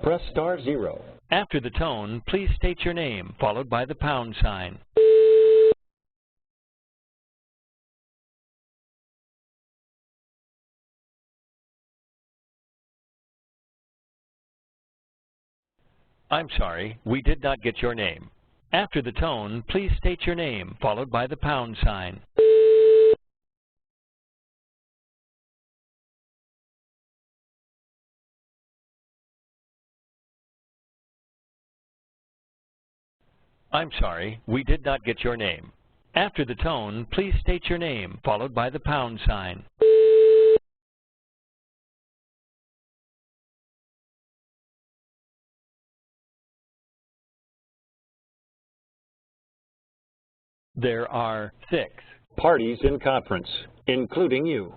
press star 0. After the tone, please state your name, followed by the pound sign. I'm sorry, we did not get your name. After the tone, please state your name, followed by the pound sign. I'm sorry, we did not get your name. After the tone, please state your name, followed by the pound sign. There are 6 parties in conference, including you.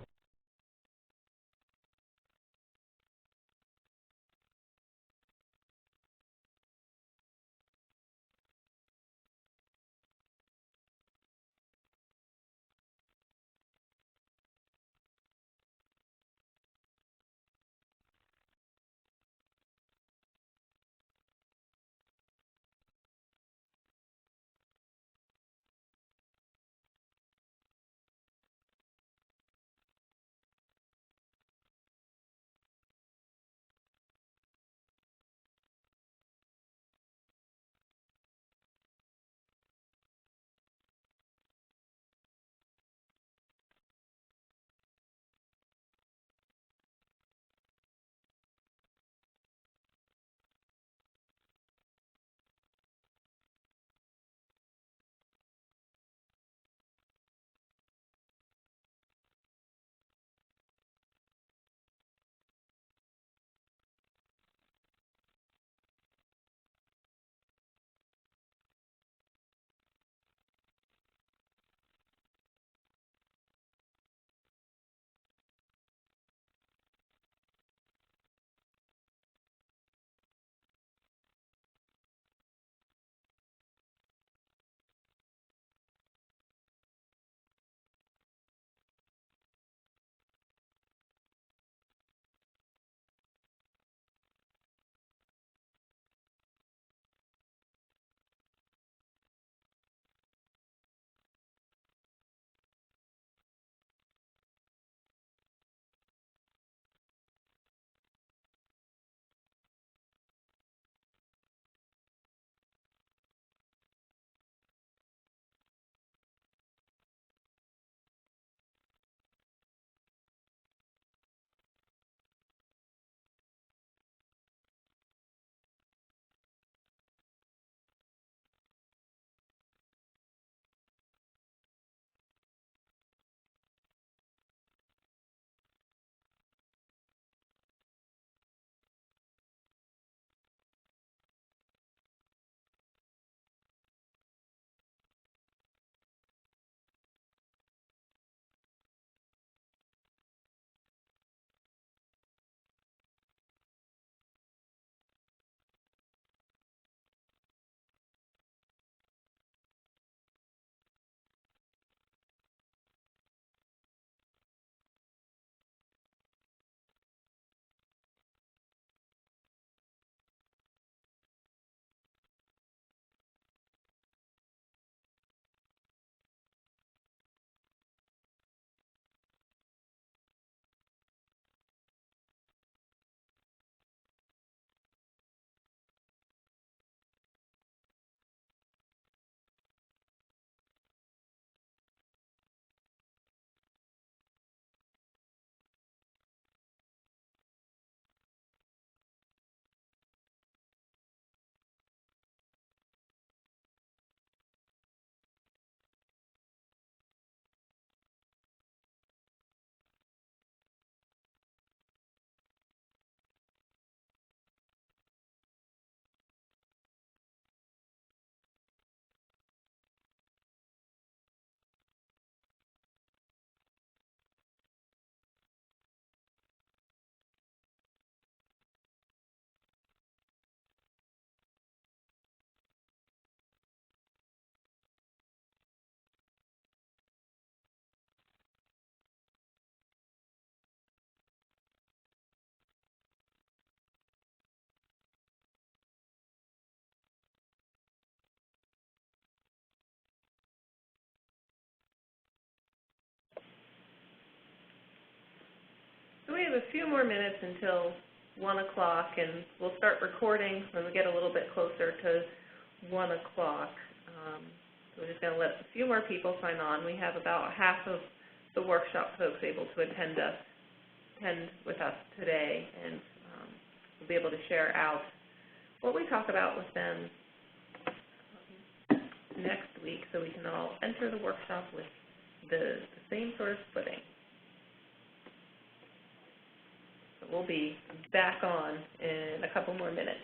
have a few more minutes until 1 o'clock, and we'll start recording when we get a little bit closer to 1 o'clock. So we're just going to let a few more people sign on. We have about half of the workshop folks able to attend with us today, and we'll be able to share out what we talk about with them next week, so we can all enter the workshop with the same sort of footing. So we'll be back on in a couple more minutes.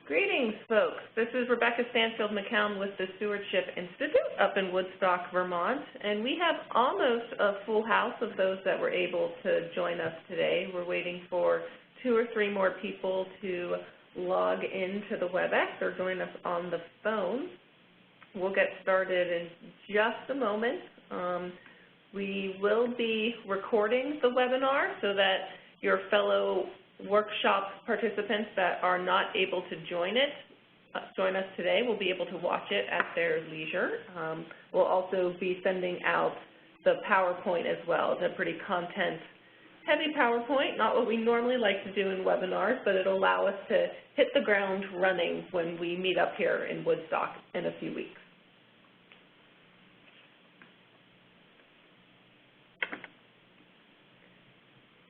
Greetings, folks. This is Rebecca Stanfield McCown with the Stewardship Institute up in Woodstock, Vermont, and we have almost a full house of those that were able to join us today. We're waiting for 2 or 3 more people to log into the WebEx or join us on the phone. We'll get started in just a moment. We will be recording the webinar so that your fellow workshop participants that are not able to join us today will be able to watch it at their leisure. We'll also be sending out the PowerPoint as well. It's a pretty content-heavy PowerPoint, not what we normally like to do in webinars, but it'll allow us to hit the ground running when we meet up here in Woodstock in a few weeks.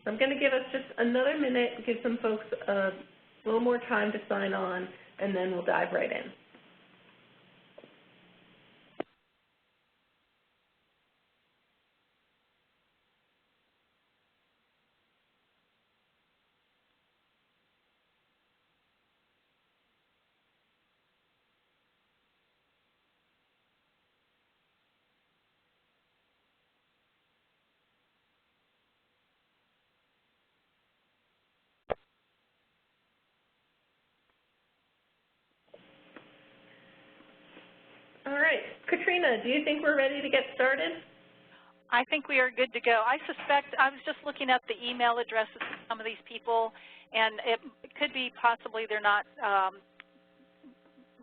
I'm going to give us just another minute, give some folks a little more time to sign on, and then we'll dive right in. All right, Katrina, do you think we're ready to get started? I think we are good to go. I suspect, I was just looking at the email addresses some of these people, and it could be possibly they're not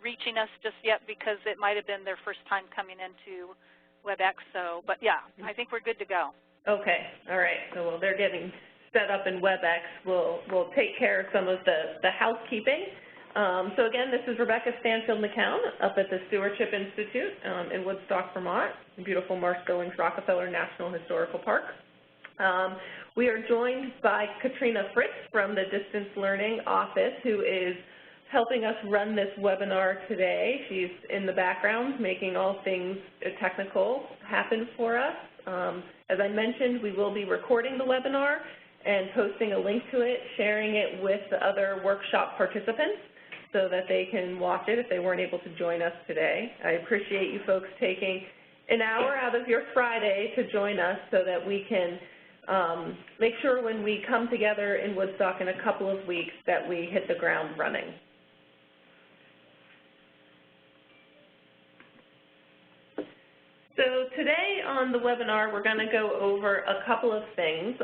reaching us just yet because it might have been their first time coming into WebEx. So, but yeah, I think we're good to go. Okay, all right. So while they're getting set up in WebEx, we'll take care of some of the housekeeping. So again, this is Rebecca Stanfield McCown up at the Stewardship Institute in Woodstock, Vermont, beautiful Marsh-Billings-Rockefeller National Historical Park. We are joined by Katrina Fritz from the Distance Learning Office, who is helping us run this webinar today. She's in the background making all things technical happen for us. As I mentioned, we will be recording the webinar and posting a link to it, sharing it with the other workshop participants so that they can watch it if they weren't able to join us today. I appreciate you folks taking an hour out of your Friday to join us so that we can make sure when we come together in Woodstock in a couple of weeks that we hit the ground running. So today on the webinar, we're going to go over a couple of things.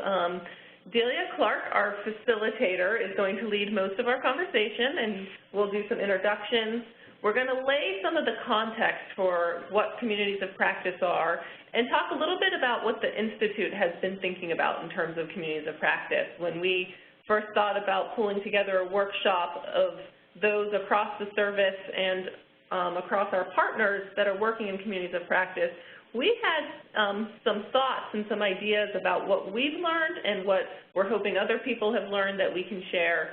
Delia Clark, our facilitator, is going to lead most of our conversation, and we'll do some introductions. We're going to lay some of the context for what communities of practice are and talk a little bit about what the Institute has been thinking about in terms of communities of practice. When we first thought about pulling together a workshop of those across the service and across our partners that are working in communities of practice, we had some thoughts and some ideas about what we've learned and what we're hoping other people have learned that we can share.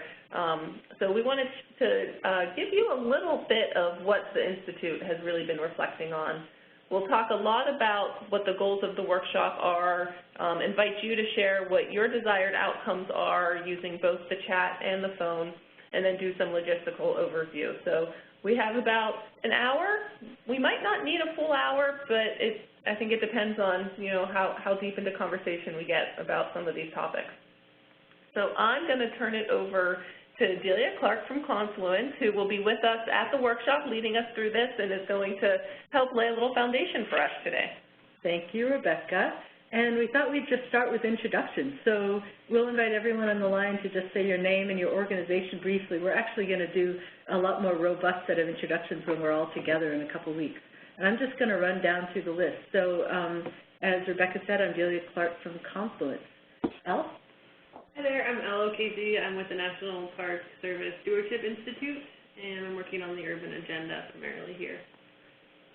So we wanted to give you a little bit of what the Institute has really been reflecting on. We'll talk a lot about what the goals of the workshop are, invite you to share what your desired outcomes are using both the chat and the phone, and then do some logistical overview. So we have about an hour. We might not need a full hour, but I think it depends on, you know, how deep into conversation we get about some of these topics. So I'm going to turn it over to Delia Clark from Confluence, who will be with us at the workshop leading us through this and is going to help lay a little foundation for us today. Thank you, Rebecca. And we thought we'd just start with introductions. So we'll invite everyone on the line to just say your name and your organization briefly. We're actually going to do a lot more robust set of introductions when we're all together in a couple weeks. And I'm just going to run down through the list. So as Rebecca said, I'm Delia Clark from Confluence. Elle? Hi there, I'm Elle O'Casey. I'm with the National Park Service Stewardship Institute, and I'm working on the urban agenda primarily here.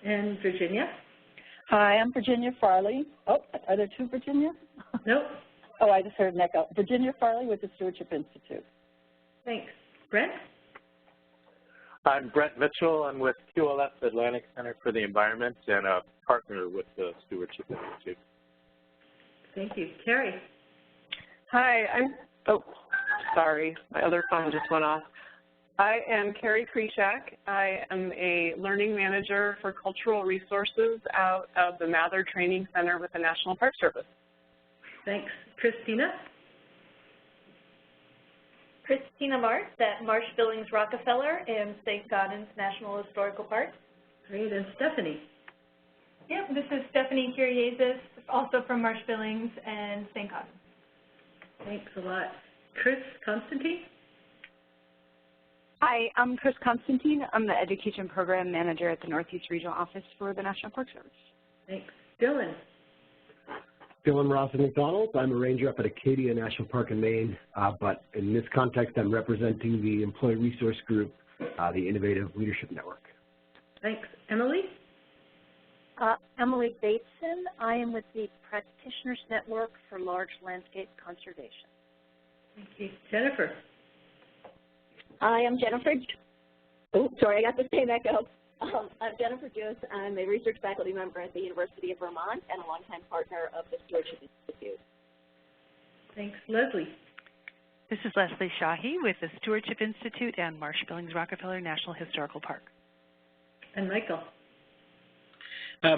And Virginia? Hi, I'm Virginia Farley. Oh, are there two Virginia? Nope. Oh, I just heard an echo. Virginia Farley with the Stewardship Institute. Thanks. Brent? I'm Brent Mitchell. I'm with QLF Atlantic Center for the Environment and a partner with the Stewardship Institute. Thank you. Carrie? Hi, sorry, my other phone just went off. I am Carrie Krishak. I am a learning manager for cultural resources out of the Mather Training Center with the National Park Service. Thanks. Christina? Christina Martz at Marsh-Billings-Rockefeller in St. Gaudens National Historical Park. Great. And Stephanie? Yep, this is Stephanie Kiriazis, also from Marsh-Billings and St. Gaudens. Thanks a lot. Chris Constantine? Hi, I'm Chris Constantine. I'm the Education Program Manager at the Northeast Regional Office for the National Park Service. Thanks. Dylan? Dylan Ross-McDonald. I'm a ranger up at Acadia National Park in Maine, but in this context, I'm representing the Employee Resource Group, the Innovative Leadership Network. Thanks. Emily? Emily Bateson. I am with the Practitioners Network for Large Landscape Conservation. Thank you. Jennifer? Hi, I'm Jennifer. Oh, sorry, I got the same echo. I'm Jennifer Jost. I'm a research faculty member at the University of Vermont and a longtime partner of the Stewardship Institute. Thanks. Leslie? This is Leslie Shahi with the Stewardship Institute and Marsh-Billings-Rockefeller National Historical Park. And Michael?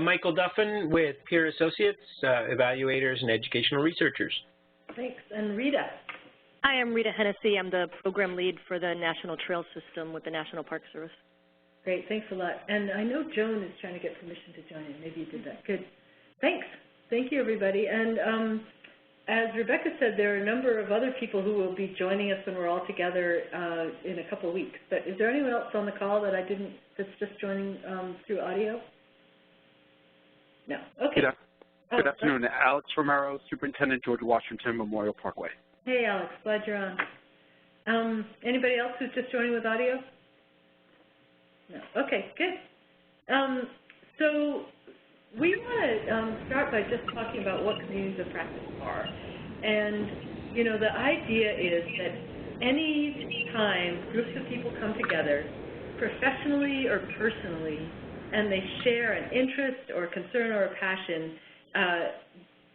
Michael Duffin with Peer Associates, evaluators and educational researchers. Thanks. And Rita? Hi, I'm Rita Hennessy. I'm the program lead for the National Trail System with the National Park Service. Great. Thanks a lot. And I know Joan is trying to get permission to join in. Maybe you did that. Good. Thanks. Thank you, everybody. And as Rebecca said, there are a number of other people who will be joining us when we're all together in a couple of weeks. But is there anyone else on the call that that's just joining through audio? No. Okay. Good afternoon. Alex Romero, Superintendent, George Washington Memorial Parkway. Hey, Alex. Glad you're on. Anybody else who's just joining with audio? No. Okay, good. So we want to start by just talking about what communities of practice are. And, you know, the idea is that any time groups of people come together, professionally or personally, and they share an interest or a concern or a passion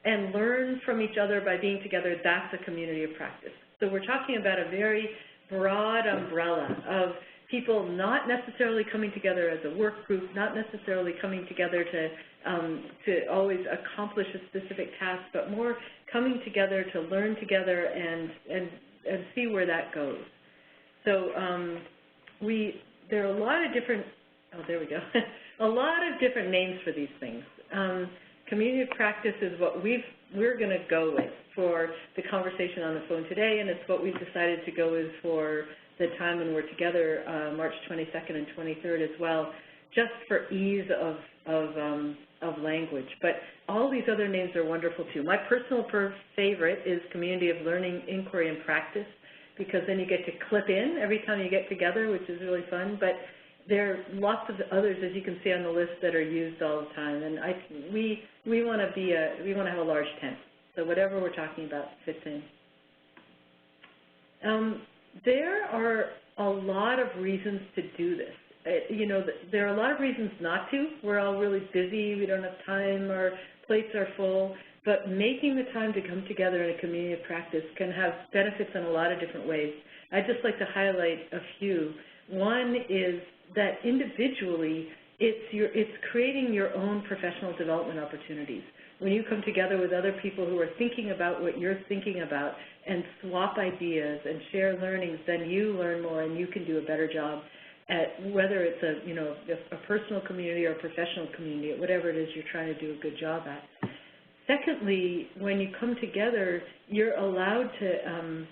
and learn from each other by being together, that's a community of practice. So we're talking about a very broad umbrella of people not necessarily coming together as a work group, not necessarily coming together to always accomplish a specific task, but more coming together to learn together and see where that goes. So there are a lot of different, there we go, a lot of different names for these things. Community of practice is what we're going to go with for the conversation on the phone today, and it's what we've decided to go with for the time when we're together, March 22nd and 23rd as well, just for ease of language. But all these other names are wonderful too. My personal favorite is Community of Learning, Inquiry, and Practice, because then you get to clip in every time you get together, which is really fun. But there are lots of others, as you can see on the list, that are used all the time. And we want to have a large tent, so whatever we're talking about fits in. There are a lot of reasons to do this. You know, there are a lot of reasons not to. We're all really busy. We don't have time. Our plates are full. But making the time to come together in a community of practice can have benefits in a lot of different ways. I'd just like to highlight a few. One is that individually, it's creating your own professional development opportunities. When you come together with other people who are thinking about what you're thinking about and swap ideas and share learnings, then you learn more and you can do a better job at whether it's a personal community or a professional community, whatever it is you're trying to do a good job at. Secondly, when you come together, you're allowed to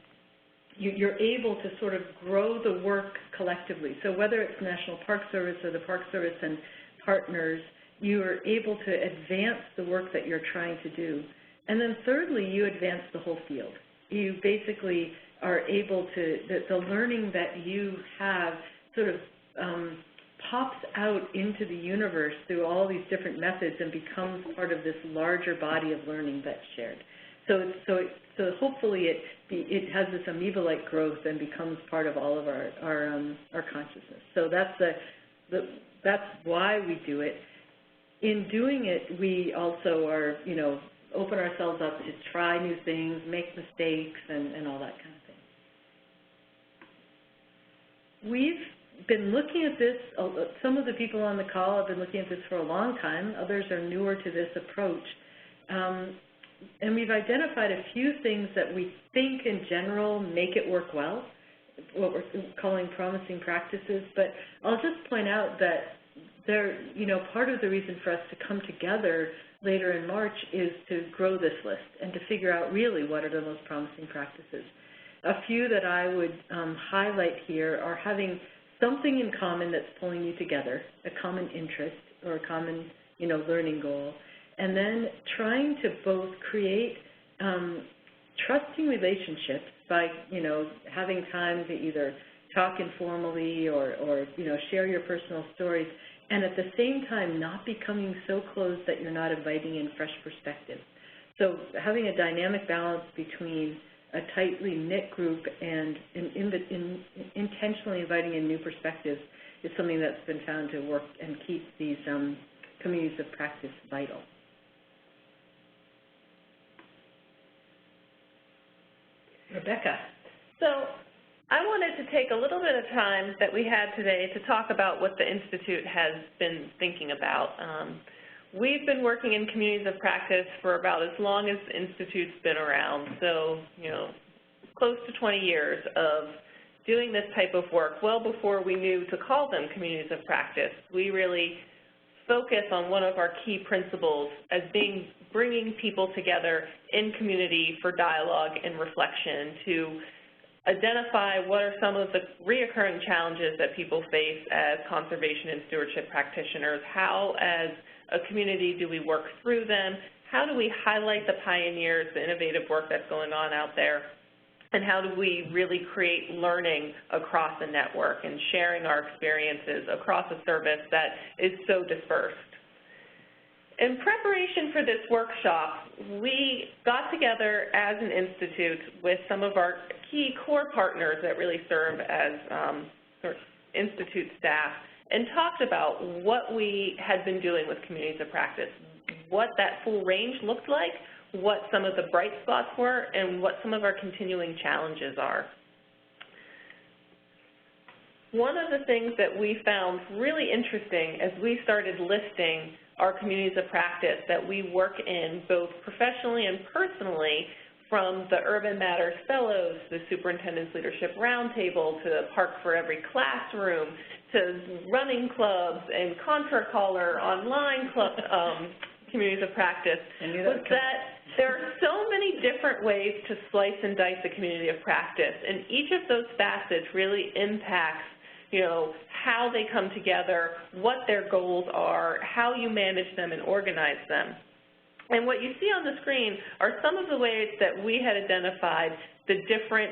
you're able to sort of grow the work collectively. So whether it's National Park Service or the Park Service and partners, you are able to advance the work that you're trying to do. And then thirdly, you advance the whole field. You basically are able to, the learning that you have sort of pops out into the universe through all these different methods and becomes part of this larger body of learning that's shared. So hopefully it has this amoeba-like growth and becomes part of all of our consciousness. So that's why we do it. In doing it, we also are, open ourselves up to try new things, make mistakes, and all that kind of thing. We've been looking at this, some of the people on the call have been looking at this for a long time. Others are newer to this approach. And we've identified a few things that we think in general make it work well, what we're calling promising practices. But I'll just point out that part of the reason for us to come together later in March is to grow this list and to figure out really what are the most promising practices. A few that I would highlight here are having something in common that's pulling you together, a common interest or a common, learning goal, and then trying to both create trusting relationships by, having time to either talk informally or share your personal stories, and at the same time not becoming so closed that you're not inviting in fresh perspectives. So having a dynamic balance between a tightly knit group and intentionally inviting in new perspectives is something that's been found to work and keep these communities of practice vital. Rebecca. So I wanted to take a little bit of time that we had today to talk about what the Institute has been thinking about. We've been working in communities of practice for about as long as the Institute's been around, so, close to 20 years of doing this type of work, well before we knew to call them communities of practice. We really focus on one of our key principles as being bringing people together in community for dialogue and reflection to identify what are some of the reoccurring challenges that people face as conservation and stewardship practitioners. How, as a community, do we work through them? How do we highlight the pioneers, the innovative work that's going on out there? And how do we really create learning across the network and sharing our experiences across a service that is so dispersed? In preparation for this workshop, we got together as an institute with some of our key core partners that really serve as sort of institute staff and talked about what we had been doing with communities of practice, what that full range looked like, what some of the bright spots were, and what some of our continuing challenges are. One of the things that we found really interesting as we started listing our communities of practice that we work in both professionally and personally, from the Urban Matters Fellows, the Superintendent's Leadership Roundtable, to the Park for Every Classroom, to running clubs and Contra Caller, online club, communities of practice, was that there are so many different ways to slice and dice a community of practice, and each of those facets really impacts, you know, how they come together, what their goals are, how you manage them and organize them. And what you see on the screen are some of the ways that we had identified the different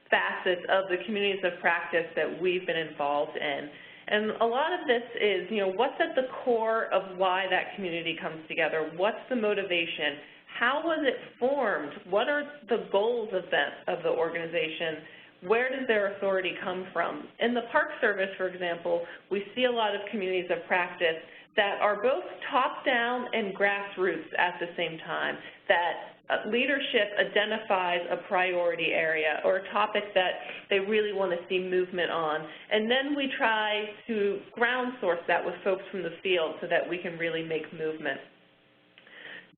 facets of the communities of practice that we've been involved in. And a lot of this is, you know, what's at the core of why that community comes together? What's the motivation? How was it formed? What are the goals of the organization? Where does their authority come from? In the Park Service, for example, we see a lot of communities of practice that are both top-down and grassroots at the same time, that leadership identifies a priority area or a topic that they really want to see movement on, and then we try to ground source that with folks from the field so that we can really make movement.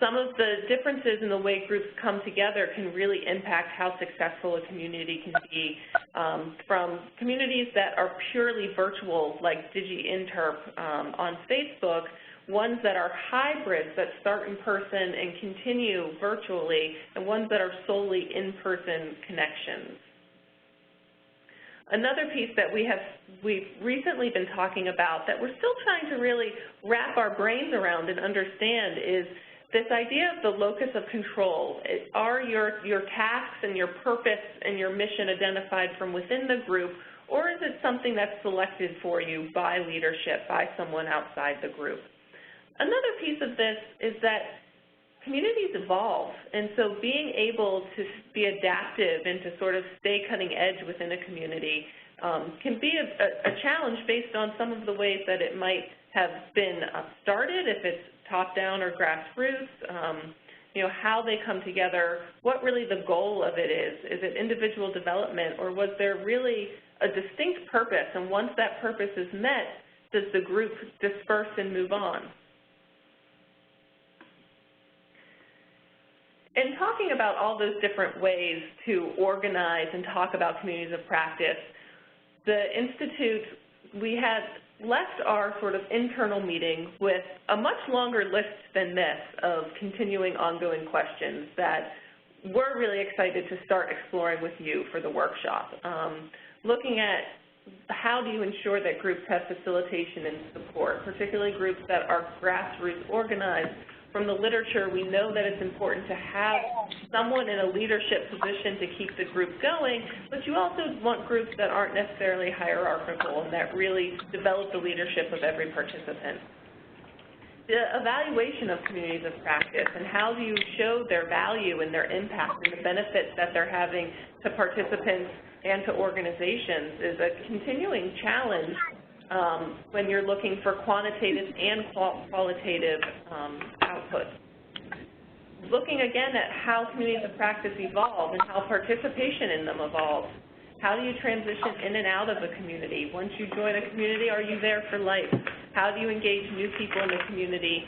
Some of the differences in the way groups come together can really impact how successful a community can be, from communities that are purely virtual, like DigiInterp on Facebook, ones that are hybrids that start in person and continue virtually, and ones that are solely in-person connections. Another piece that we've recently been talking about that we're still trying to really wrap our brains around and understand is this idea of the locus of control. Are your tasks and your purpose and your mission identified from within the group, or is it something that's selected for you by leadership, by someone outside the group? Another piece of this is that communities evolve, and so being able to be adaptive and to sort of stay cutting edge within a community can be a challenge based on some of the ways that it might have been started, if it's top-down or grassroots, you know, how they come together, what really the goal of it is. Is it individual development, or was there really a distinct purpose, and once that purpose is met, does the group disperse and move on? In talking about all those different ways to organize and talk about communities of practice, the Institute, we had left our sort of internal meeting with a much longer list than this of continuing ongoing questions that we're really excited to start exploring with you for the workshop. Looking at how do you ensure that groups have facilitation and support, particularly groups that are grassroots organized. From the literature, we know that it's important to have someone in a leadership position to keep the group going, but you also want groups that aren't necessarily hierarchical and that really develop the leadership of every participant. The evaluation of communities of practice and how do you show their value and their impact and the benefits that they're having to participants and to organizations is a continuing challenge when you're looking for quantitative and qualitative outputs. Looking again at how communities of practice evolve and how participation in them evolves. How do you transition in and out of a community? Once you join a community, are you there for life? How do you engage new people in the community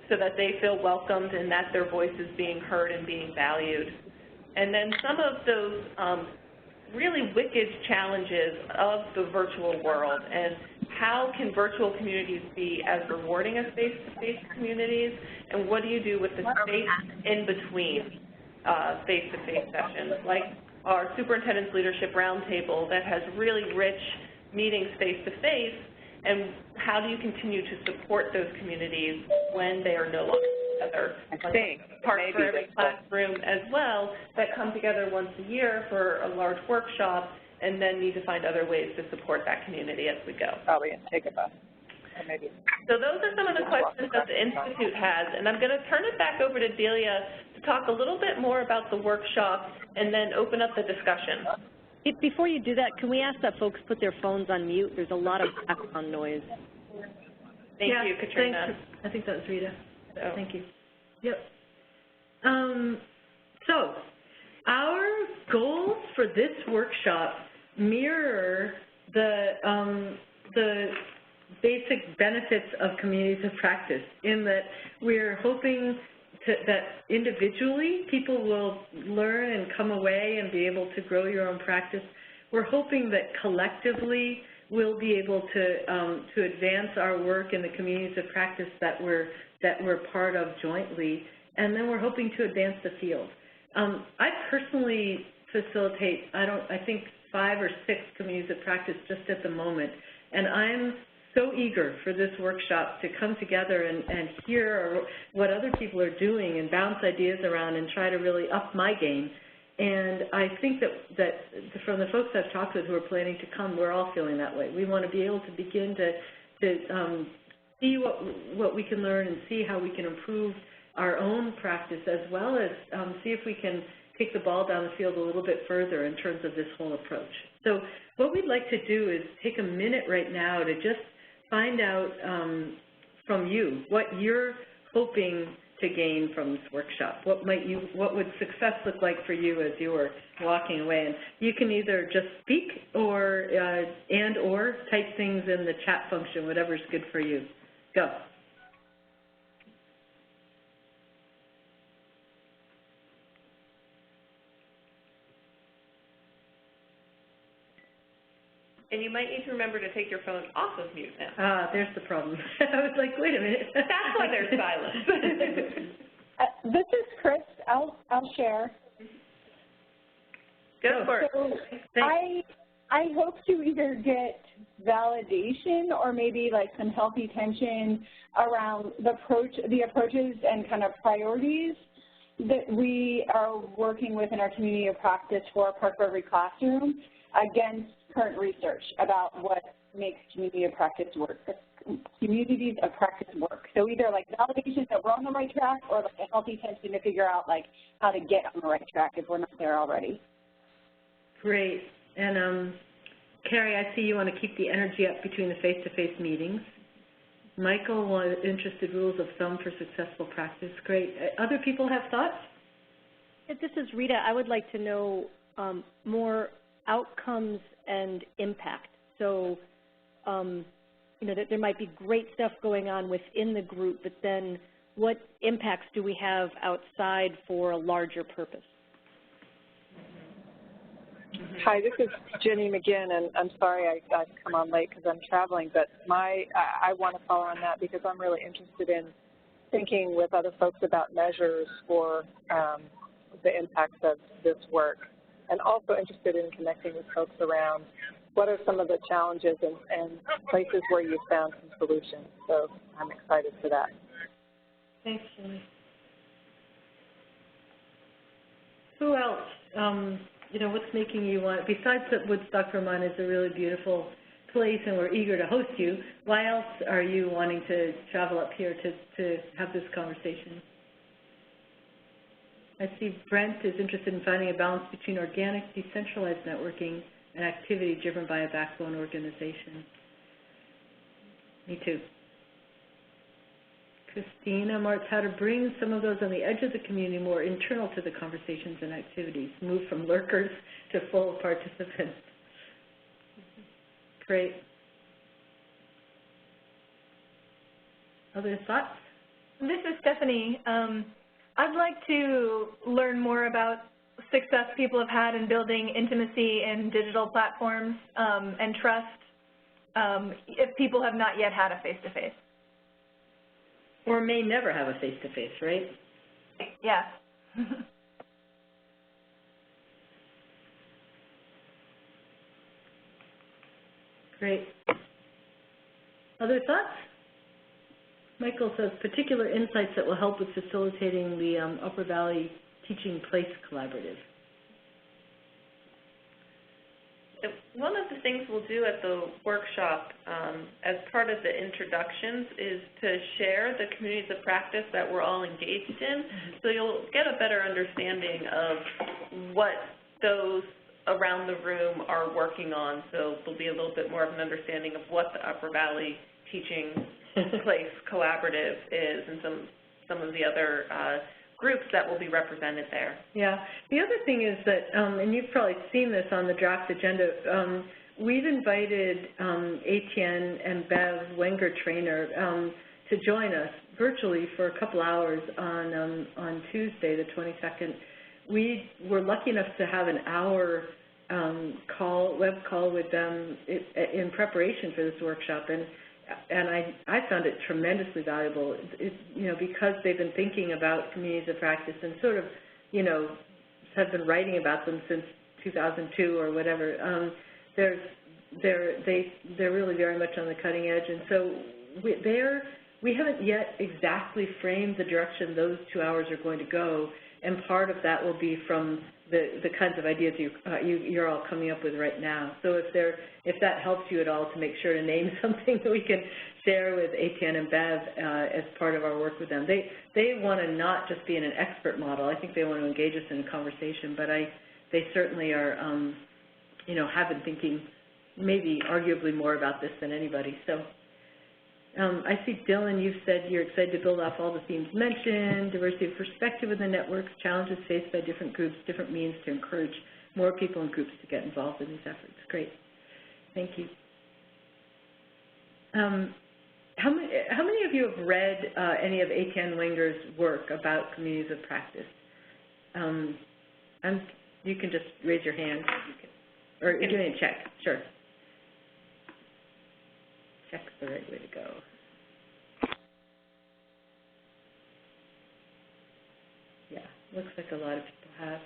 so that they feel welcomed and that their voice is being heard and being valued? And then some of those really wicked challenges of the virtual world, and how can virtual communities be as rewarding as face-to-face communities, and what do you do with the space in between face-to-face sessions, like our Superintendent's Leadership Roundtable that has really rich meetings face-to-face, and how do you continue to support those communities when they are no longer together? Parks for Every Classroom as well, that come together once a year for a large workshop, and then need to find other ways to support that community as we go. Probably take a bus. Or maybe. So those are some of the questions that the Institute has, and I'm going to turn it back over to Delia to talk a little bit more about the workshop and then open up the discussion. Before you do that, can we ask that folks put their phones on mute? There's a lot of background noise. Thank you, Katrina. Thanks. I think that was Rita. So. Thank you. Yep. So our goals for this workshop mirror the basic benefits of communities of practice, in that we're hoping that individually people will learn and come away and be able to grow your own practice. We're hoping that collectively we'll be able to advance our work in the communities of practice that we're part of jointly, and then we're hoping to advance the field. I personally facilitate, I think 5 or 6 communities of practice just at the moment, and I'm so eager for this workshop to come together and hear what other people are doing and bounce ideas around and try to really up my game. And I think that from the folks I've talked with who are planning to come, we're all feeling that way. We want to be able to begin to see what we can learn and see how we can improve our own practice, as well as see if we can take the ball down the field a little bit further in terms of this whole approach. So what we'd like to do is take a minute right now to just find out from you what you're hoping to gain from this workshop. What would success look like for you as you were walking away? And you can either just speak or type things in the chat function, whatever's good for you. Go. And you might need to remember to take your phone off of mute now. There's the problem. I was like, wait a minute. That's why there's silence. This is Chris. I'll share. Go for it. So I hope to either get validation or maybe like some healthy tension around the approaches and kind of priorities that we are working with in our community of practice for Park for Every Classroom against current research about what makes communities of practice work. So either like validation that we're on the right track, or like a healthy tension to figure out like how to get on the right track if we're not there already. Great. And Carrie, I see you want to keep the energy up between the face-to-face meetings. Michael, interested rules of thumb for successful practice. Great. Other people have thoughts? This is Rita. I would like to know more outcomes and impact. So, you know, there might be great stuff going on within the group, but then what impacts do we have outside for a larger purpose? Hi, this is Jenny McGinn, and I'm sorry I've come on late because I'm traveling, but I want to follow on that because I'm really interested in thinking with other folks about measures for the impacts of this work, and also interested in connecting with folks around what are some of the challenges and places where you've found some solutions. So I'm excited for that. Thanks, Jenny. Who else? You know, what's making you want, besides that Woodstock, Vermont is a really beautiful place and we're eager to host you, why else are you wanting to travel up here to have this conversation? I see Brent is interested in finding a balance between organic, decentralized networking and activity driven by a backbone organization. Me too. Christina Martz, how to bring some of those on the edge of the community more internal to the conversations and activities, move from lurkers to full participants. Great. Other thoughts? This is Stephanie. I'd like to learn more about success people have had in building intimacy in digital platforms and trust if people have not yet had a face-to-face. Or may never have a face-to-face, right? Yeah. Great. Other thoughts? Michael says, particular insights that will help with facilitating the Upper Valley Teaching Place Collaborative. One of the things we'll do at the workshop as part of the introductions is to share the communities of practice that we're all engaged in, so you'll get a better understanding of what those around the room are working on. So there'll be a little bit more of an understanding of what the Upper Valley Teaching Place Collaborative is and some of the other groups that will be represented there. Yeah. The other thing is that, and you've probably seen this on the draft agenda, we've invited Etienne and Bev Wenger-Trainer to join us virtually for a couple hours on Tuesday, the 22nd. We were lucky enough to have an hour web call with them in preparation for this workshop, and I found it tremendously valuable. Because they've been thinking about communities of practice and sort of, have been writing about them since 2002 or whatever. They're really very much on the cutting edge, and so we haven't yet exactly framed the direction those 2 hours are going to go. And part of that will be from the kinds of ideas you're all coming up with right now. So if that helps you at all to make sure to name something that we can share with Etienne and Bev as part of our work with them. They want to not just be in an expert model. I think they want to engage us in a conversation, but they certainly are, have been thinking maybe arguably more about this than anybody. So. I see, Dylan, you've said you're excited to build off all the themes mentioned, diversity of perspective in the networks, challenges faced by different groups, different means to encourage more people and groups to get involved in these efforts. Great. Thank you. How many of you have read any of Etienne Wenger's work about communities of practice? You can just raise your hand, or you're doing a check, sure. Check's the right way to go. Yeah, looks like a lot of people have.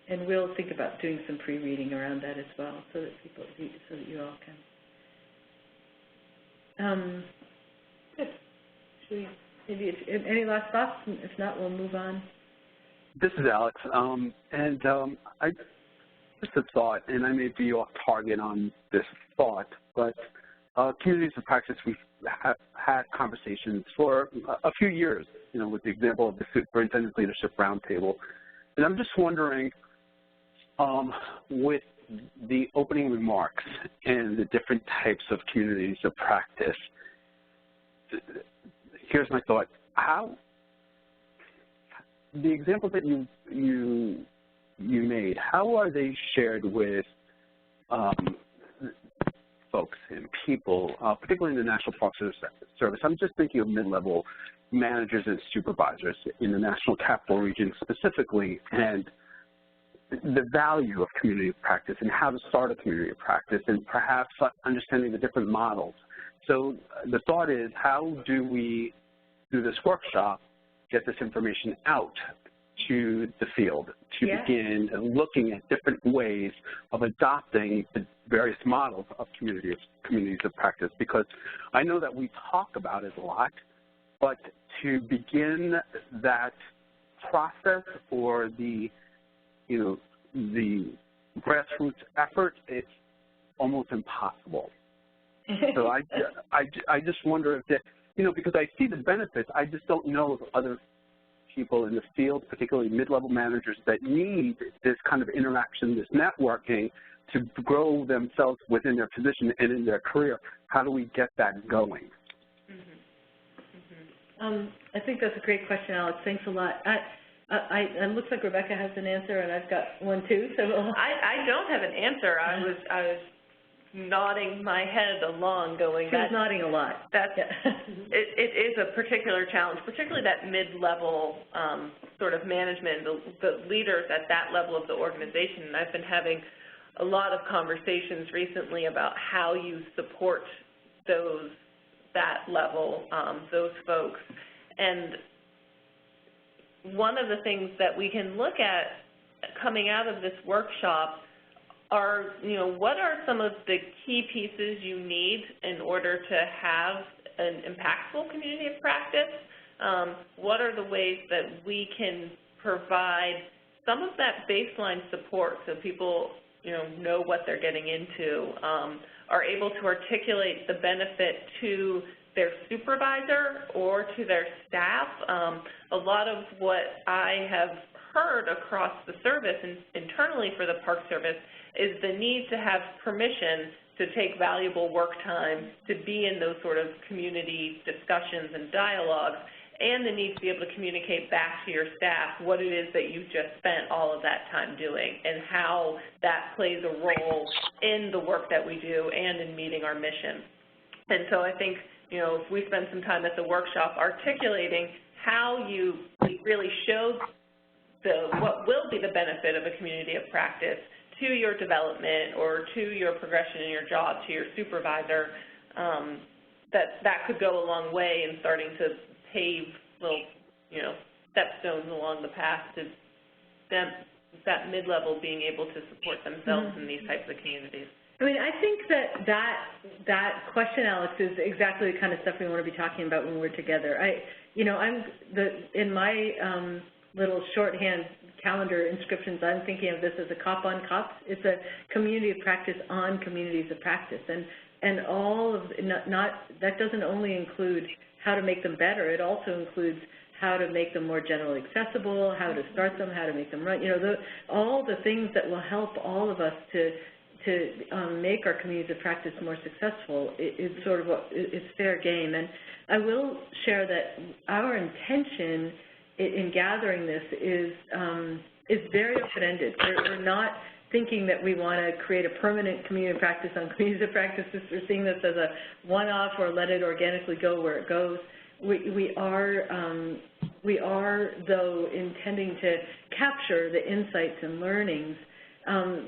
And we'll think about doing some pre-reading around that as well, so that you all can. Good. Should we maybe any last thoughts? If not, we'll move on. This is Alex, I just a thought, and I may be off target on this thought, but communities of practice, we have had conversations for a few years, with the example of the Superintendent's Leadership Roundtable. And I'm just wondering, with the opening remarks and the different types of communities of practice, here's my thought. How, the examples that you made, how are they shared with folks and people, particularly in the National Park Service? I'm just thinking of mid-level managers and supervisors in the National Capital Region specifically, and the value of community of practice and how to start a community of practice, and perhaps understanding the different models. So the thought is, how do we, through this workshop, get this information out to the field to begin looking at different ways of adopting the various models of communities of practice? Because I know that we talk about it a lot, but to begin that process or the grassroots effort, it's almost impossible. So I just wonder if that, because I see the benefits, I just don't know of other people in the field, particularly mid-level managers, that need this kind of interaction, this networking to grow themselves within their position and in their career. How do we get that going? I think that's a great question, Alex. Thanks a lot. It looks like Rebecca has an answer, and I've got one too. So I don't have an answer. I was nodding my head along going, she was nodding a lot. It is a particular challenge, particularly that mid-level sort of management, the leaders at that level of the organization. And I've been having a lot of conversations recently about how you support that level, those folks. And one of the things that we can look at coming out of this workshop are, what are some of the key pieces you need in order to have an impactful community of practice? What are the ways that we can provide some of that baseline support so people, know what they're getting into, are able to articulate the benefit to their supervisor or to their staff? A lot of what I have heard across the service and internally for the Park Service is the need to have permission to take valuable work time to be in those sort of community discussions and dialogues, and the need to be able to communicate back to your staff what it is that you just spent all of that time doing and how that plays a role in the work that we do and in meeting our mission. And so I think, if we spend some time at the workshop articulating how you really show what will be the benefit of a community of practice to your development or to your progression in your job, to your supervisor, that could go a long way in starting to pave little, stepstones along the path to them, that mid-level being able to support themselves in these types of communities. I mean, I think that question, Alex, is exactly the kind of stuff we want to be talking about when we're together. In my little shorthand calendar inscriptions, I'm thinking of this as a COP on COPs. It's a community of practice on communities of practice, and all of that doesn't only include how to make them better. It also includes how to make them more generally accessible, how to start them, how to make them run. All the things that will help all of us to make our communities of practice more successful is sort of it's fair game. And I will share that our intention in gathering this is very open-ended. We're not thinking that we want to create a permanent community of practice on communities of practice. We're seeing this as a one-off or let it organically go where it goes. We are, though, intending to capture the insights and learnings,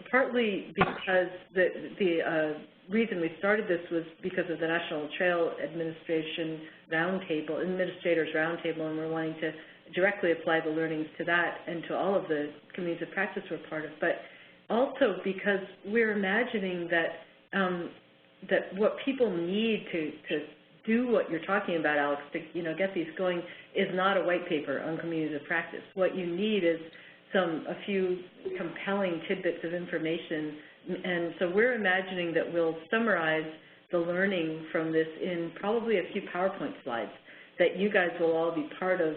partly because the reason we started this was because of the National Trail Administration Administrators Roundtable, and we're wanting to directly apply the learnings to that and to all of the communities of practice we're part of. But also because we're imagining that that what people need to do what you're talking about, Alex, to get these going, is not a white paper on communities of practice. What you need is a few compelling tidbits of information, and so we're imagining that we'll summarize the learning from this in probably a few PowerPoint slides that you guys will all be part of,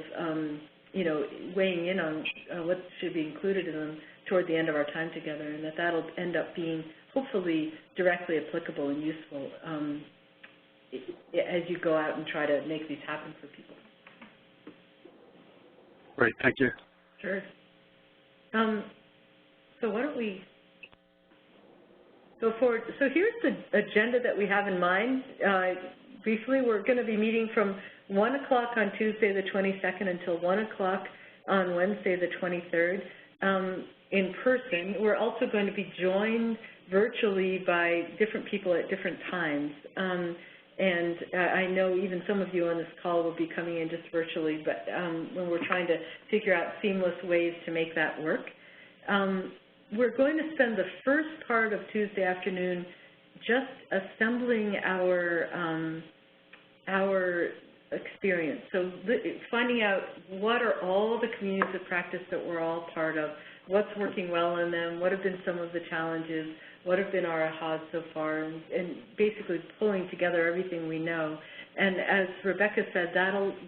weighing in on what should be included in them toward the end of our time together, and that'll end up being hopefully directly applicable and useful as you go out and try to make these happen for people. Great, thank you. Sure. So why don't we go forward? So here's the agenda that we have in mind. Briefly, we're going to be meeting from 1 o'clock on Tuesday the 22nd until 1 o'clock on Wednesday the 23rd in person. We're also going to be joined virtually by different people at different times. And I know even some of you on this call will be coming in just virtually, but when we're trying to figure out seamless ways to make that work. We're going to spend the first part of Tuesday afternoon just assembling our experience. So finding out what are all the communities of practice that we're all part of, what's working well in them, what have been some of the challenges, what have been our ahas so far, and basically pulling together everything we know. And as Rebecca said,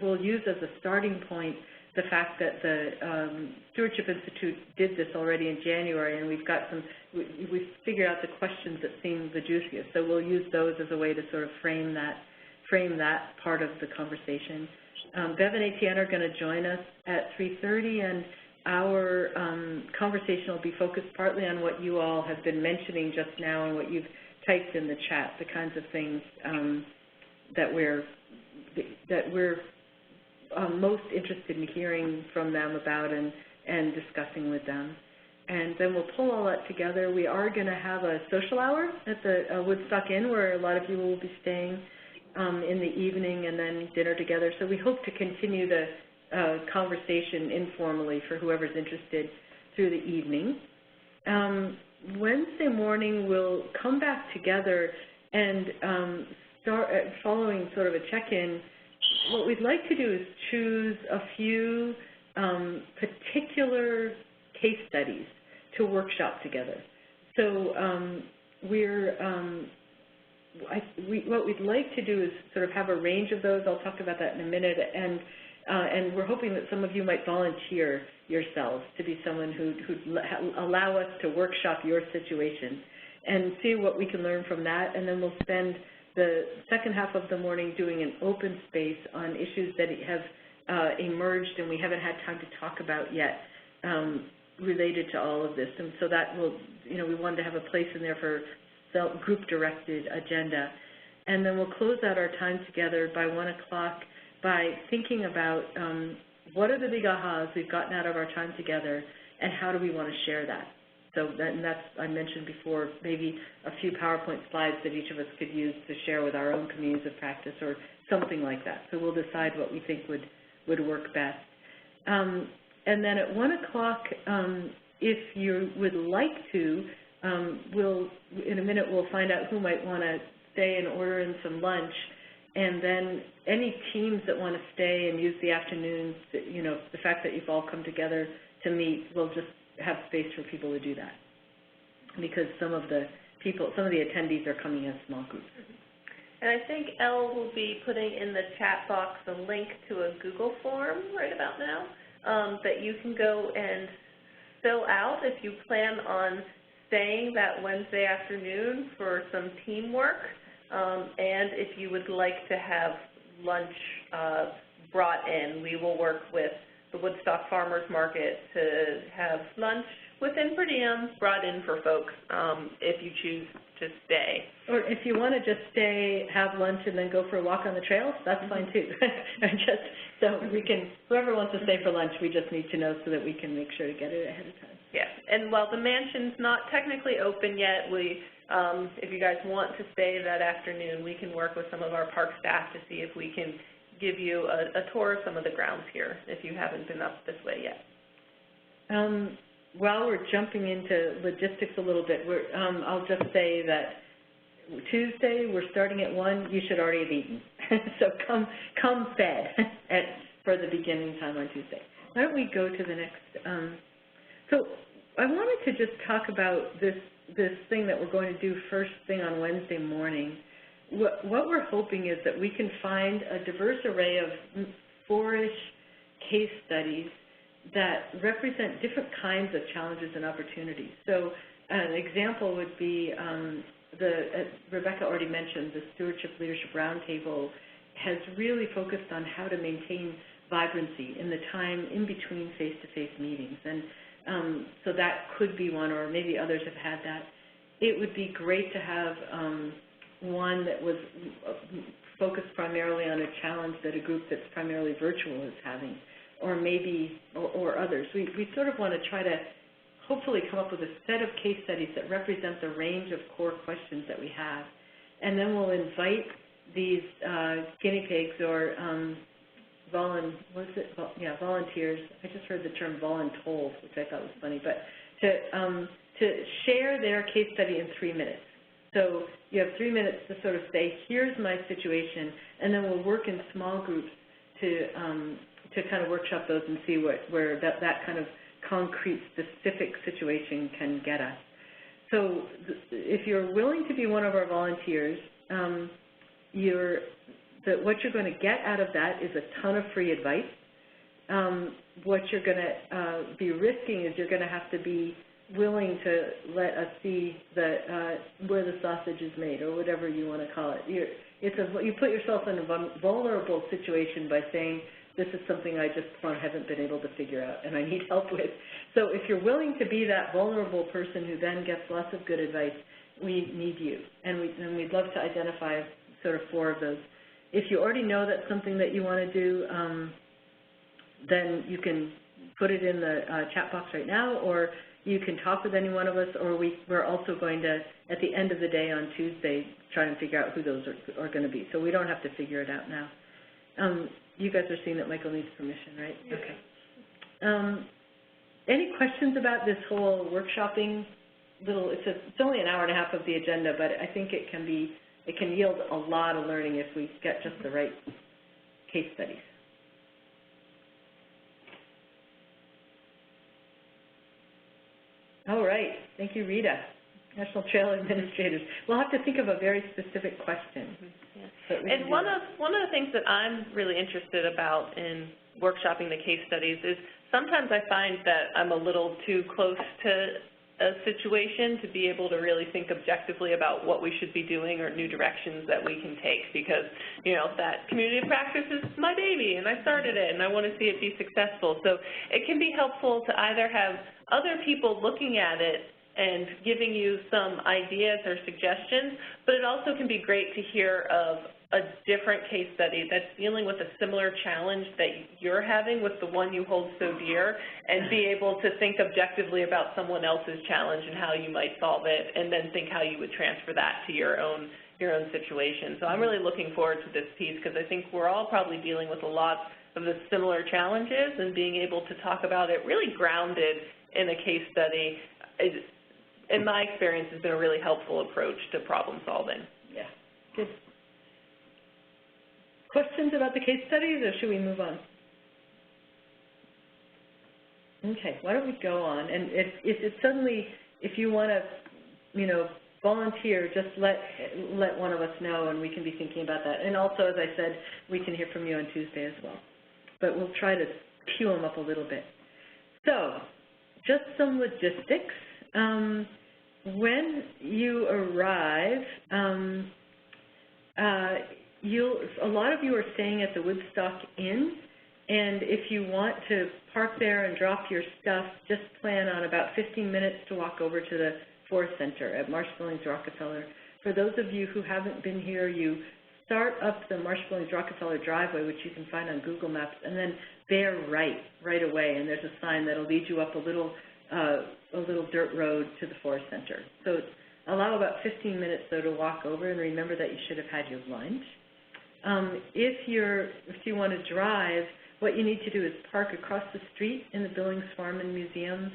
we'll use as a starting point the fact that the Stewardship Institute did this already in January, and we've figured out the questions that seem the juiciest. So we'll use those as a way to sort of frame that part of the conversation. Bev and Etienne are going to join us at 3:30, and our conversation will be focused partly on what you all have been mentioning just now and what you've typed in the chat the kinds of things that we're most interested in hearing from them about and discussing with them. And then we'll pull all that together. We are going to have a social hour at the Woodstock Inn where a lot of you will be staying in the evening, and then dinner together. So we hope to continue the conversation informally for whoever's interested through the evening. Wednesday morning we'll come back together and start following sort of a check-in. What we'd like to do is choose a few particular case studies to workshop together. So what we'd like to do is sort of have a range of those. I'll talk about that in a minute. And we're hoping that some of you might volunteer yourselves to be someone who'd allow us to workshop your situation and see what we can learn from that. And then we'll spend the second half of the morning doing an open space on issues that have emerged and we haven't had time to talk about yet related to all of this. And so that will, we wanted to have a place in there for group-directed agenda. And then we'll close out our time together by 1 o'clock by thinking about what are the big ahas we've gotten out of our time together and how do we want to share that. So that's, I mentioned before, maybe a few PowerPoint slides that each of us could use to share with our own communities of practice or something like that. So we'll decide what we think would work best. And then at 1 o'clock, if you would like to, in a minute we'll find out who might want to stay and order in some lunch. And then any teams that want to stay and use the afternoons, the fact that you've all come together to meet, we'll just have space for people to do that, because some of the attendees are coming in small groups. And I think Elle will be putting in the chat box a link to a Google form right about now that you can go and fill out if you plan on staying that Wednesday afternoon for some teamwork, and if you would like to have lunch brought in. We will work with the Woodstock Farmers Market to have lunch within per diem brought in for folks if you choose to stay. Or if you want to just stay, have lunch, and then go for a walk on the trails, that's fine too. So we can, whoever wants to stay for lunch, we just need to know so that we can make sure to get it ahead of time. Yeah, and while the mansion's not technically open yet, if you guys want to stay that afternoon, we can work with some of our park staff to see if we can give you a tour of some of the grounds here if you haven't been up this way yet. While we're jumping into logistics a little bit, I'll just say that Tuesday we're starting at 1. You should already have eaten, so come fed for the beginning time on Tuesday. Why don't we go to the next? So I wanted to just talk about this thing that we're going to do first thing on Wednesday morning. What we're hoping is that we can find a diverse array of 4-ish case studies that represent different kinds of challenges and opportunities. So an example would be Rebecca already mentioned, the Stewardship Leadership Roundtable has really focused on how to maintain vibrancy in the time in between face-to-face meetings. And so that could be one, or maybe others have had that. It would be great to have one that was focused primarily on a challenge that a group that's primarily virtual is having, or maybe, or others. We sort of want to try to hopefully come up with a set of case studies that represent the range of core questions that we have. And then we'll invite these guinea pigs or volunteers. I just heard the term voluntold, which I thought was funny, but to share their case study in 3 minutes. So you have 3 minutes to sort of say, here's my situation, and then we'll work in small groups to kind of workshop those and see where that kind of concrete, specific situation can get us. So if you're willing to be one of our volunteers, what you're going to get out of that is a ton of free advice. What you're going to be risking is you're going to have to be willing to let us see where the sausage is made, or whatever you want to call it. You put yourself in a vulnerable situation by saying, this is something I just haven't been able to figure out and I need help with. So if you're willing to be that vulnerable person who then gets lots of good advice, we need you, and we'd love to identify sort of 4 of those. If you already know that's something that you want to do, then you can put it in the chat box right now, or you can talk with any one of us, or we're also going to, at the end of the day on Tuesday, try and figure out who those are going to be. So we don't have to figure it out now. You guys are seeing that Michael needs permission, right? Yeah. Okay. Any questions about this whole workshopping little, it's only an hour and a half of the agenda, but I think it can yield a lot of learning if we get just the right case studies. All right. Thank you, Rita. National Trail Administrators. We'll have to think of a very specific question. Yeah. And one of the things that I'm really interested about in workshopping the case studies is sometimes I find that I'm a little too close to a situation to be able to really think objectively about what we should be doing or new directions that we can take, because, you know, that community of practice is my baby and I started it and I want to see it be successful. So it can be helpful to either have other people looking at it and giving you some ideas or suggestions, but it also can be great to hear of a different case study that's dealing with a similar challenge that you're having with the one you hold so dear, and be able to think objectively about someone else's challenge and how you might solve it, and then think how you would transfer that to your own situation. So I'm really looking forward to this piece, because I think we're all probably dealing with a lot of the similar challenges, and being able to talk about it really grounded in a case study is, in my experience, has been a really helpful approach to problem solving. Yeah, good. Questions about the case studies, or should we move on? Okay, why don't we go on? And if you want to, you know, volunteer, just let one of us know, and we can be thinking about that. And also, as I said, we can hear from you on Tuesday as well. But we'll try to cue them up a little bit. So, just some logistics. When you arrive, a lot of you are staying at the Woodstock Inn, and if you want to park there and drop your stuff, just plan on about 15 minutes to walk over to the Forest Center at Marsh Billings Rockefeller. For those of you who haven't been here, you start up the Marsh Billings Rockefeller driveway, which you can find on Google Maps, and then bear right away, and there's a sign that'll lead you up a little dirt road to the Forest Center. So allow about 15 minutes, though, to walk over, and remember that you should have had your lunch. If you want to drive, what you need to do is park across the street in the Billings Farm and Museum,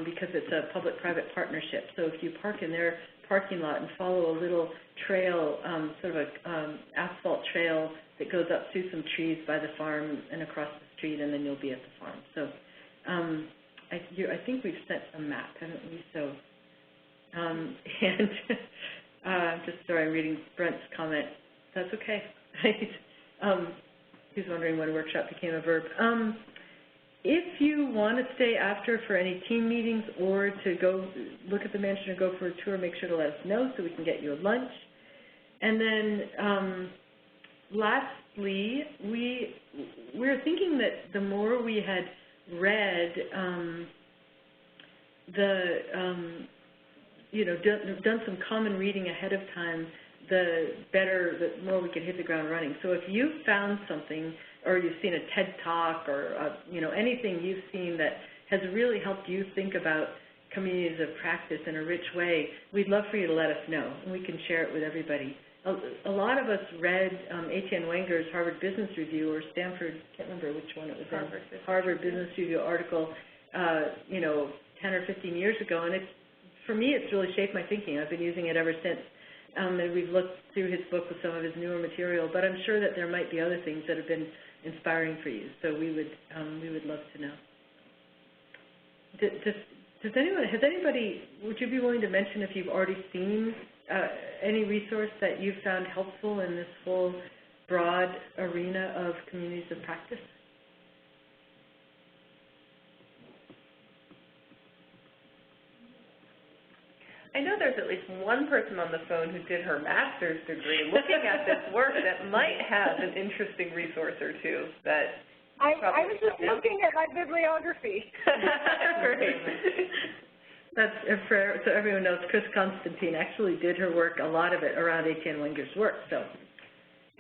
because it's a public-private partnership. So if you park in their parking lot and follow a little trail, sort of a asphalt trail that goes up through some trees by the farm and across the street, and then you'll be at the farm. So I think we've sent a map, haven't we? So, and just sorry, I'm reading Brent's comment. That's okay. He's wondering when workshop became a verb. If you want to stay after for any team meetings or to go look at the mansion or go for a tour, make sure to let us know so we can get you a lunch. And then lastly, we're thinking that the more we had read done some common reading ahead of time, the more we can hit the ground running. So if you found something, or you've seen a TED Talk, or anything you've seen that has really helped you think about communities of practice in a rich way, we'd love for you to let us know, and we can share it with everybody. A lot of us read Etienne Wenger's Harvard Business Review, or Stanford, can't remember which one it was in, Harvard Business Review article, 10 or 15 years ago, and for me, it's really shaped my thinking. I've been using it ever since. And we've looked through his book with some of his newer material, but I'm sure that there might be other things that have been inspiring for you. So we would love to know. Would you be willing to mention if you've already seen any resource that you've found helpful in this whole broad arena of communities of practice? I know there's at least one person on the phone who did her master's degree looking at this work that might have an interesting resource or two that I was just looking at my bibliography. That's so everyone knows. Chris Constantine actually did her work, a lot of it, around Etienne Wenger's work. So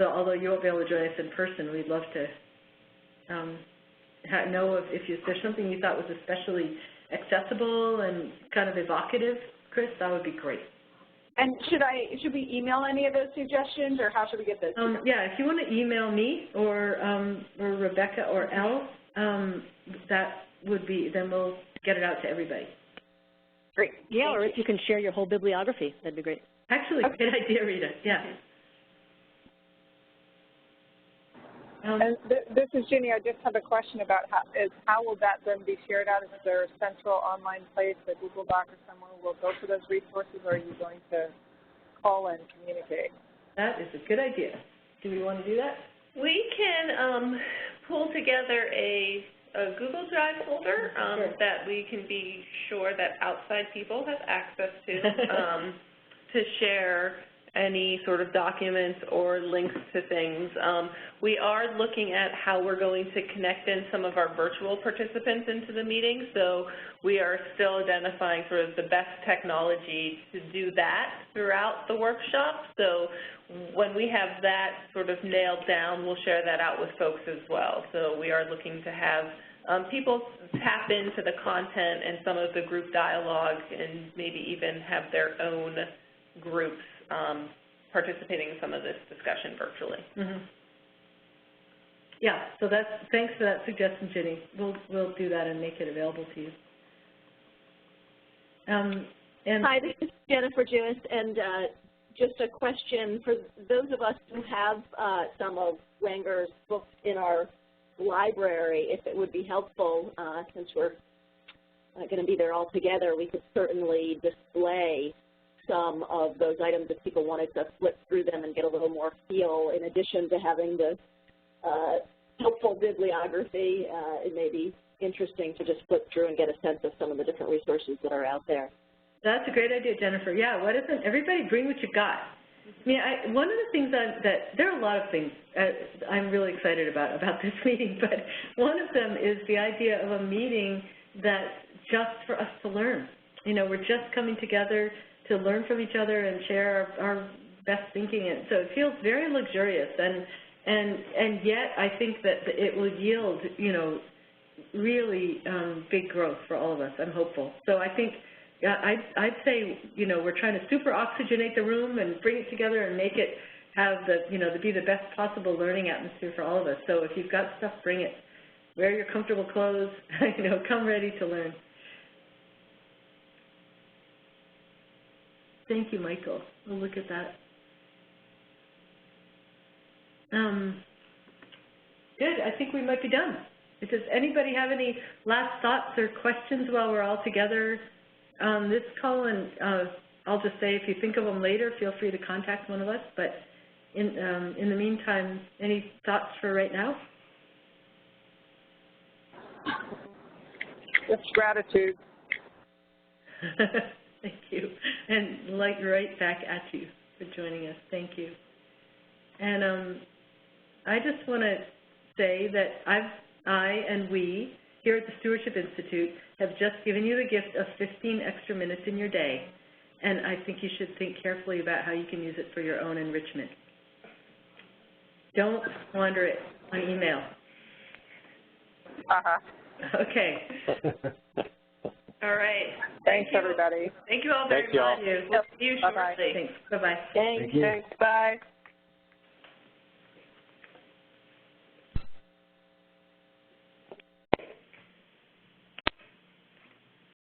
although you won't be able to join us in person, we'd love to know if there's something you thought was especially accessible and kind of evocative, Chris. That would be great. And should we email any of those suggestions, or how should we get those? Yeah, if you want to email me or Rebecca or Elle, that would be, then we'll get it out to everybody. Great. Yeah, or if you can share your whole bibliography, that'd be great. Actually, okay. Good idea, Rita. Yeah. And this is Ginny. I just have a question about how will that then be shared out? Is there a central online place, a Google Doc or somewhere we'll go for those resources, or are you going to call and communicate? That is a good idea. Do we want to do that? We can pull together a Google Drive folder that we can be sure that outside people have access to share any sort of documents or links to things. We are looking at how we're going to connect in some of our virtual participants into the meeting, so we are still identifying sort of the best technology to do that throughout the workshop. So when we have that sort of nailed down, we'll share that out with folks as well. So we are looking to have people tap into the content and some of the group dialogue, and maybe even have their own groups participating in some of this discussion virtually. Mm-hmm. Yeah, so thanks for that suggestion, Ginny. We'll do that and make it available to you. Hi, this is Jennifer Jewis, and just a question for those of us who have some of Wenger's books in our library, if it would be helpful, since we're going to be there all together, we could certainly display some of those items if people wanted to flip through them and get a little more feel. In addition to having the helpful bibliography, it may be interesting to just flip through and get a sense of some of the different resources that are out there. That's a great idea, Jennifer. Yeah, why doesn't everybody bring what you got? I mean, one of the things that there are a lot of things I'm really excited about this meeting, but one of them is the idea of a meeting that's just for us to learn. You know, we're just coming together to learn from each other and share our best thinking. And so it feels very luxurious, and yet I think that it will yield, you know, really big growth for all of us. I'm hopeful. So I think I'd say, you know, we're trying to super oxygenate the room and bring it together and make it have the, you know, to be the best possible learning atmosphere for all of us. So if you've got stuff, bring it. Wear your comfortable clothes, you know, come ready to learn. Thank you, Michael. We'll look at that. Good. I think we might be done. Does anybody have any last thoughts or questions while we're all together on this call? And I'll just say, if you think of them later, feel free to contact one of us. But in the meantime, any thoughts for right now? Just gratitude. Thank you. And right back at you for joining us. Thank you. And I just want to say that I and we here at the Stewardship Institute have just given you the gift of 15 extra minutes in your day, and I think you should think carefully about how you can use it for your own enrichment. Don't squander it on email. Okay. All right. Thanks, everybody. Thank you all very much. We'll see you shortly. Bye-bye. Thanks. Bye-bye. Thanks. Thanks. Bye.